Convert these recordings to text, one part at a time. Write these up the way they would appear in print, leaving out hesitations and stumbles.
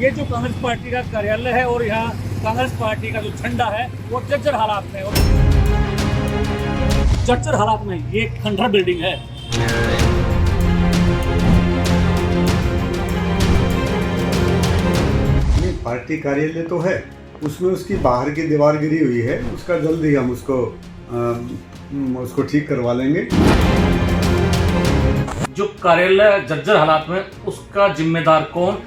ये जो कांग्रेस पार्टी का कार्यालय है और यहाँ कांग्रेस पार्टी का जो झंडा है वो जर्जर हालात में है। जर्जर हालात में ये खंडहर बिल्डिंग है। नहीं, पार्टी कार्यालय तो है, उसमें उसकी बाहर की दीवार गिरी हुई है, उसका जल्द ही हम उसको ठीक करवा लेंगे। जो कार्यालय जर्जर हालात में, उसका जिम्मेदार कौन?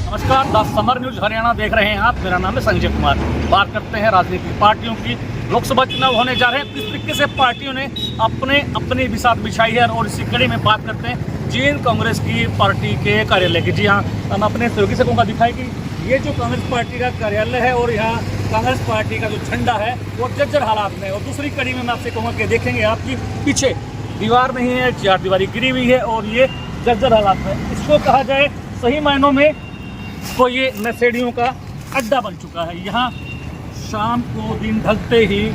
नमस्कार, द समर न्यूज हरियाणा देख रहे हैं आप। मेरा नाम है संजय कुमार। बात करते हैं राजनीतिक पार्टियों की। लोकसभा चुनाव होने जा रहे हैं, किस तरीके से पार्टियों ने अपनी बिसात बिछाई है, और इसी कड़ी में बात करते हैं जींद कांग्रेस की पार्टी के कार्यालय की। जी हाँ, हम अपने सहयोगी से कहूँगा दिखाई कि ये जो कांग्रेस पार्टी का कार्यालय है और यहाँ कांग्रेस पार्टी का जो झंडा है वो जर्जर हालात में है। और दूसरी कड़ी में मैं आपसे कहूँगा कि देखेंगे आपकी पीछे दीवार नहीं है, चार दीवारी गिरी हुई है और ये जर्जर हालात में। इसको कहा जाए सही मायनों में तो ये नशेड़ियों का अड्डा बन चुका है। यहाँ शाम को दिन ढलते ही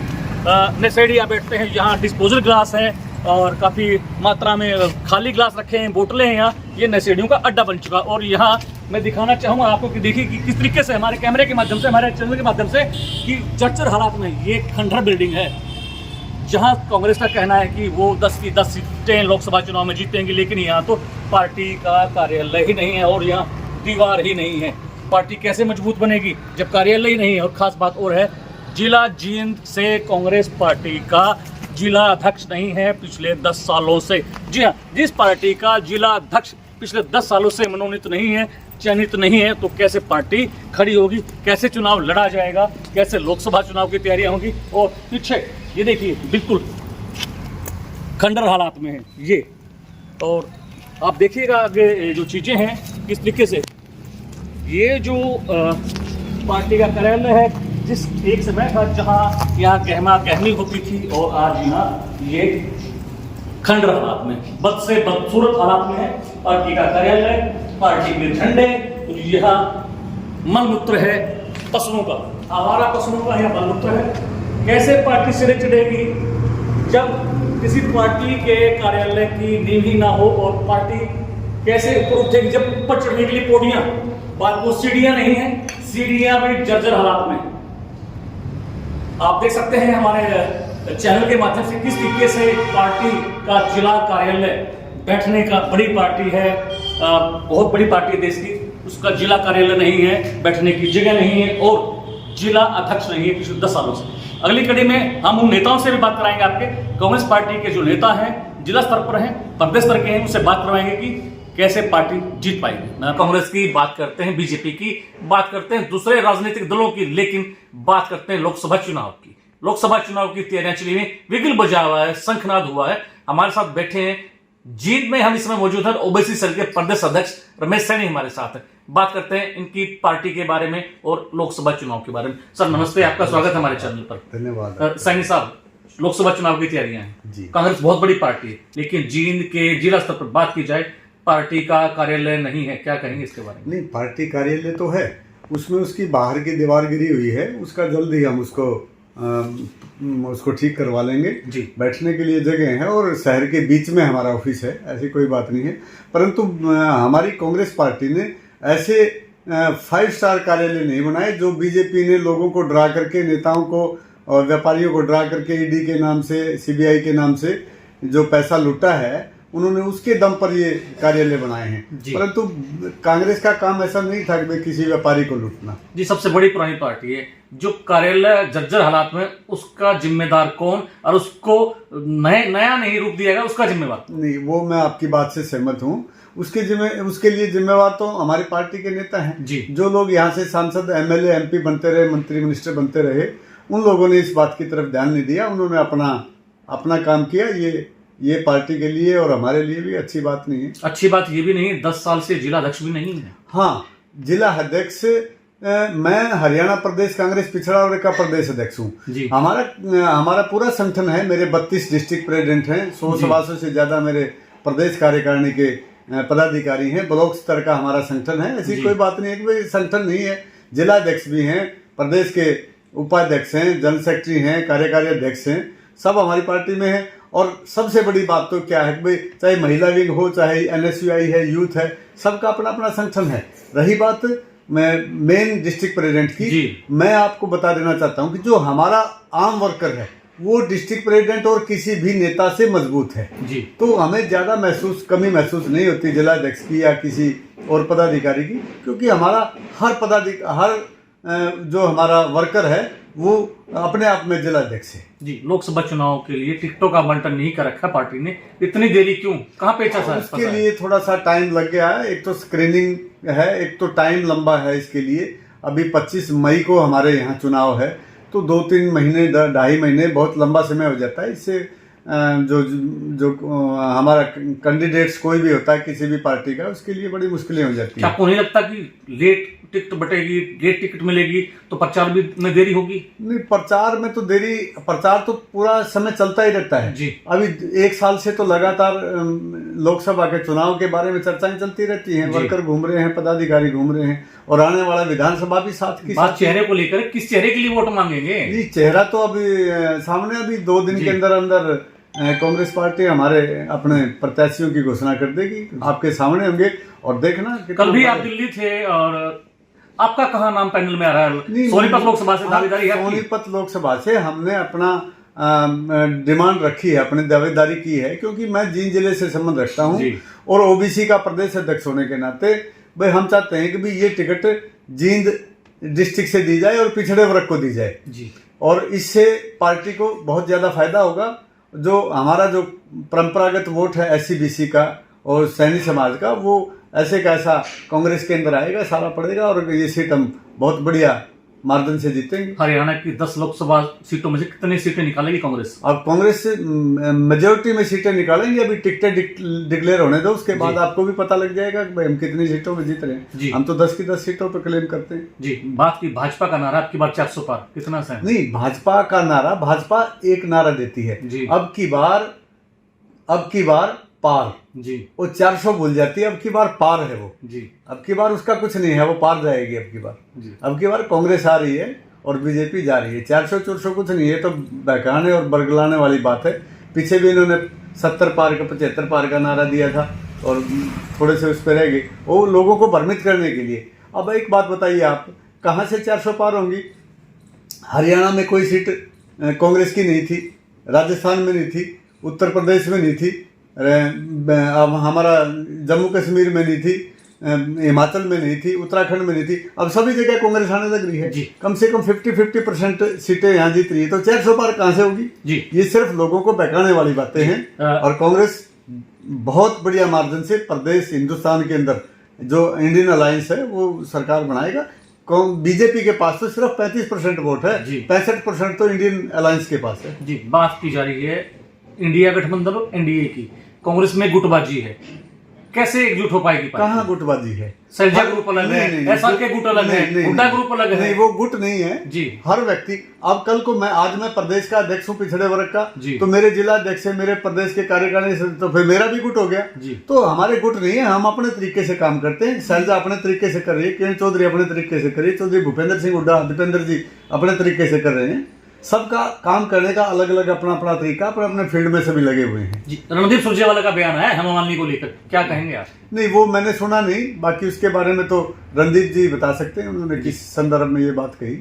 नशेड़ियाँ बैठते हैं। यहाँ डिस्पोजल ग्लास है और काफ़ी मात्रा में खाली ग्लास रखे हैं, बोतलें हैं। यहाँ ये नशेड़ियों का अड्डा बन चुका। और यहाँ मैं दिखाना चाहूँगा आपको कि देखिए कि किस तरीके से हमारे कैमरे के माध्यम से, हमारे चैनल के माध्यम से, कि जर्जर हालात में ये खंडहर बिल्डिंग है। जहाँ कांग्रेस का कहना है कि वो 10 की 10 सीटें लोकसभा चुनाव में जीतेंगे, लेकिन यहाँ तो पार्टी का कार्यालय ही नहीं है और यहाँ दीवार ही नहीं है। पार्टी कैसे मजबूत बनेगी जब कार्यालय ही नहीं है? और ख़ास बात और है, जिला जींद से कांग्रेस पार्टी का जिला अध्यक्ष नहीं है पिछले 10 सालों से। जी हाँ, जिस पार्टी का जिला अध्यक्ष पिछले 10 सालों से मनोनीत नहीं है, चयनित नहीं है, तो कैसे पार्टी खड़ी होगी, कैसे चुनाव लड़ा जाएगा, कैसे लोकसभा चुनाव की तैयारियां होंगी? और पीछे ये देखिए बिल्कुल खंडहर हालात में है ये। और आप देखिएगा आगे जो चीज़ें हैं किस तरीके से। ये जो पार्टी का कार्यालय है, जिस एक समय था जहाँ यहाँ गहमा गहमी होती थी, और आज यहाँ ये खंडहर हालात में, बद से बदसूरत हालात में है पार्टी का कार्यालय, पार्टी के झंडे। यहाँ मलमूत्र है पशुओं का, आवारा पशुओं का यहाँ मलमूत्र है। कैसे पार्टी सिरे चढ़ेगी जब किसी पार्टी के कार्यालय की नींव ही ना हो? और पार्टी कैसे ऊपर उठेगी जब ऊपर चढ़ने के लिए पौड़ियां, बात वो सीढ़ियां नहीं है, सीढ़ियां भी जर्जर हालात में। आप देख सकते हैं हमारे चैनल के माध्यम से किस तरीके से पार्टी का जिला कार्यालय, बैठने का, बड़ी पार्टी है, बहुत बड़ी पार्टी है देश की, उसका जिला कार्यालय नहीं है, बैठने की जगह नहीं है और जिला अध्यक्ष नहीं है पिछले 10 सालों से। अगली कड़ी में हम उन नेताओं से भी बात कराएंगे। आपके कांग्रेस पार्टी के जो नेता हैं, जिला स्तर पर हैं, प्रदेश स्तर के हैं, उससे बात करवाएंगे कि कैसे पार्टी जीत पाएगी। कांग्रेस की बात करते हैं, बीजेपी की बात करते हैं, दूसरे राजनीतिक दलों की, लेकिन बात करते हैं लोकसभा चुनाव की। लोकसभा चुनाव की तैयारियां चली हुई, विगिल बजा हुआ है, शंखनाद हुआ है। हमारे साथ बैठे हैं जींद में, हम इस समय मौजूद है, ओबीसी सेल के प्रदेश अध्यक्ष रमेश सैनी हमारे साथ है। बात करते हैं इनकी पार्टी के बारे में और लोकसभा चुनाव के बारे में। सर नमस्ते, आपका स्वागत है हमारे चैनल पर। धन्यवाद। सैनी साहब, लोकसभा चुनाव की तैयारियां हैं, कांग्रेस बहुत बड़ी पार्टी है, लेकिन जींद के जिला स्तर पर बात की जाए, पार्टी का कार्यालय नहीं है, क्या कहेंगे इसके बारे में? नहीं, पार्टी कार्यालय तो है, उसमें उसकी बाहर की दीवार गिरी हुई है, उसका जल्द ही हम उसको ठीक करवा लेंगे जी। बैठने के लिए जगह है और शहर के बीच में हमारा ऑफिस है, ऐसी कोई बात नहीं है। परंतु हमारी कांग्रेस पार्टी ने ऐसे 5 स्टार कार्यालय नहीं बनाए जो बीजेपी ने लोगों को डरा करके, नेताओं को और व्यापारियों को डरा करके, ईडी के नाम से, सीबीआई के नाम से जो पैसा लूटा है, उन्होंने उसके दम पर ये कार्यालय बनाए हैं। परंतु कांग्रेस का काम ऐसा नहीं था कि किसी व्यापारी को लूटना। जी, सबसे बड़ी पुरानी पार्टी है, जो कार्यालय जर्जर हालात में, उसका जिम्मेदार कौन? और उसको नया नहीं रूप दिया गया, उसका जिम्मेवार नहीं, वो मैं आपकी बात से सहमत हूँ। उसके लिए जिम्मेवार तो हमारी पार्टी के नेता हैं जी। जो लोग यहाँ से सांसद, एमएलए, एमपी बनते रहे, मंत्री मिनिस्टर बनते रहे, उन लोगों ने इस बात की तरफ ध्यान नहीं दिया। उन्होंने अपना काम किया। ये पार्टी के लिए और हमारे लिए भी अच्छी बात नहीं है। अच्छी बात ये भी नहीं है, 10 साल से जिला अध्यक्ष भी नहीं है। हाँ, जिला अध्यक्ष मैं हरियाणा प्रदेश कांग्रेस पिछड़ा वर्ग का प्रदेश अध्यक्ष हूँ। हमारा पूरा संगठन है, मेरे 32 डिस्ट्रिक्ट प्रेसिडेंट हैं, 100 सभासद से ज्यादा मेरे प्रदेश कार्यकारिणी के पदाधिकारी हैं, ब्लॉक स्तर का हमारा संगठन है। ऐसी कोई बात नहीं है कि भाई संगठन नहीं है। जिला अध्यक्ष भी हैं, प्रदेश के उपाध्यक्ष हैं, जनरल सेक्रेटरी हैं, कार्यकारी अध्यक्ष हैं, सब हमारी पार्टी में है। और सबसे बड़ी बात तो क्या है कि भाई चाहे महिला विंग हो, चाहे एनएसयूआई है, यूथ है, सबका अपना अपना संगठन है। रही बात मेन डिस्ट्रिक्ट प्रेसिडेंट की, मैं आपको बता देना चाहता हूं कि जो हमारा आम वर्कर है वो डिस्ट्रिक्ट प्रेसिडेंट और किसी भी नेता से मजबूत है जी। तो हमें ज़्यादा कमी महसूस नहीं होती जिला अध्यक्ष की या किसी और पदाधिकारी की, क्योंकि हमारा हर जो हमारा वर्कर है वो अपने आप में जिला अध्यक्ष है जी। लोकसभा चुनाव के लिए टिकटों का बंटन नहीं कर रखा पार्टी ने, इतनी देरी क्यों, कहाँ पेचा था? उसके लिए थोड़ा सा टाइम लग गया है। एक तो स्क्रीनिंग है, एक तो टाइम लंबा है इसके लिए। अभी 25 मई को हमारे यहाँ चुनाव है, तो 2-3 महीने 2.5 महीने बहुत लंबा समय हो जाता है। इससे जो हमारा कैंडिडेट्स कोई भी होता है किसी भी पार्टी का, उसके लिए बड़ी मुश्किलें हो जाती है। आपको नहीं लगता कि लेट टिकट बटेगी, लेट टिकट मिलेगी तो प्रचार भी में देरी होगी? नहीं, प्रचार में तो देरी, प्रचार तो पूरा समय चलता ही रहता है जी। अभी 1 साल से तो लगातार लोकसभा के चुनाव के बारे में चर्चाएं चलती रहती हैं। वर्कर घूम रहे हैं, पदाधिकारी घूम रहे हैं, और आने वाला विधानसभा भी साथ की बात चेहरे को लेकर, किस चेहरे के लिए वोट मांगेंगे? जी, चेहरा तो अभी सामने, अभी 2 दिन के अंदर कांग्रेस पार्टी हमारे अपने प्रत्याशियों की घोषणा कर देगी, आपके सामने होंगे और देखना। कल भी आप दिल्ली थे और आपका कहाँ नाम पैनल में आ रहा है? सोनीपत लोकसभा से दावेदारी है? सोनीपत लोकसभा से हमने अपना डिमांड रखी है, अपनी दावेदारी की है, क्योंकि मैं जींद जिले से संबंध रखता हूँ और ओबीसी का प्रदेश अध्यक्ष होने के नाते भाई हम चाहते हैं कि भाई ये टिकट जींद डिस्ट्रिक्ट से दी जाए और पिछड़े वर्ग को दी जाए जी। और इससे पार्टी को बहुत ज़्यादा फायदा होगा। जो हमारा जो परंपरागत वोट है SC BC का और सैनी समाज का, वो ऐसे कैसा कांग्रेस के अंदर आएगा, सारा पड़ेगा और ये सीट हम बहुत बढ़िया मार्जिन से जीतेंगे। हरियाणा की 10 लोकसभा सीटों में से कितनी सीटें निकालेगी कांग्रेस? अब कांग्रेस से मेजोरिटी में सीटें निकालेंगे। अभी टिकटें डिक्लेयर होने दो, उसके बाद आपको भी पता लग जाएगा कि भाई हम कितनी सीटों में जीत रहे हैं। हम तो 10 की 10 सीटों पर क्लेम करते हैं जी। बात की भाजपा का नारा आपकी बार 400 पार, कितना सा है? नहीं, भाजपा का नारा, भाजपा एक नारा देती है जी, अब की बार पार जी। वो 400 भूल जाती है, अब की बार पार है वो जी। अब की बार उसका कुछ नहीं है, वो पार जाएगी अब की बार जी। अब की बार कांग्रेस आ रही है और बीजेपी जा रही है। 400-400 कुछ नहीं है, तो बहकाने और बरगलाने वाली बात है। पीछे भी इन्होंने 70 पार का 75 पार का नारा दिया था और थोड़े से उस पर रह गए, वो लोगों को भ्रमित करने के लिए। अब एक बात बताइए, आप कहाँ से 400 पार होंगी? हरियाणा में कोई सीट कांग्रेस की नहीं थी, राजस्थान में नहीं थी, उत्तर प्रदेश में नहीं थी, अब हमारा जम्मू कश्मीर में नहीं थी, हिमाचल में नहीं थी, उत्तराखंड में नहीं थी। अब सभी जगह कांग्रेस आने लग रही है जी। कम से कम 50% सीटें यहाँ जीत रही है, तो 400 पार कहाँ से होगी जी? ये सिर्फ लोगों को बहकाने वाली बातें हैं। और कांग्रेस बहुत बढ़िया मार्जिन से प्रदेश हिंदुस्तान के अंदर जो इंडियन अलायंस है वो सरकार बनाएगा। बीजेपी के पास तो सिर्फ 35% वोट है, 65% तो इंडियन अलायंस के पास है जी। बात की जा रही है इंडिया गठबंधन और NDA की, कांग्रेस में गुटबाजी है, कैसे एकजुट हो पाएगी? कहाँ गुटबाजी है? सैलजा ग्रुप अलग है, SRK गुट अलग है, हुड्डा ग्रुप अलग है। नहीं, वो गुट नहीं है जी। हर व्यक्ति, अब कल को आज मैं प्रदेश का अध्यक्ष हूँ पिछड़े वर्ग का जी, तो मेरे जिला अध्यक्ष है, मेरे प्रदेश के कार्यकारिणी, तो फिर मेरा भी गुट हो गया जी। तो हमारे गुट नहीं है, हम अपने तरीके से काम करते हैं। शैलजा अपने तरीके से कर रही है, किरण चौधरी अपने तरीके से कर रही है, चौधरी भूपेंद्र सिंह हुड्डा, दीपेंद्र जी अपने तरीके से कर रहे हैं। सबका काम करने का अलग अलग अपना अपना तरीका, अपने अपने फील्ड में सभी लगे हुए हैं जी। रणदीप सुरजेवाला का बयान है हेमा मालिनी को लेकर, क्या कहेंगे आप? नहीं, वो मैंने सुना नहीं, बाकी उसके बारे में तो रणदीप जी बता सकते हैं, उन्होंने किस संदर्भ में ये बात कही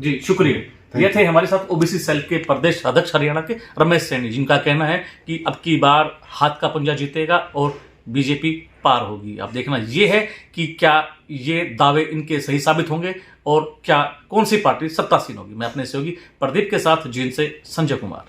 जी। शुक्रिया। ये थे हमारे साथ OBC सेल के प्रदेश अध्यक्ष हरियाणा के रमेश सैनी, जिनका कहना है कि अब की बार हाथ का पंजा जीतेगा और बीजेपी पार होगी। अब देखना ये है कि क्या ये दावे इनके सही साबित होंगे और क्या कौन सी पार्टी सत्तासीन होगी। मैं अपने सहयोगी प्रदीप के साथ जींद से संजय कुमार।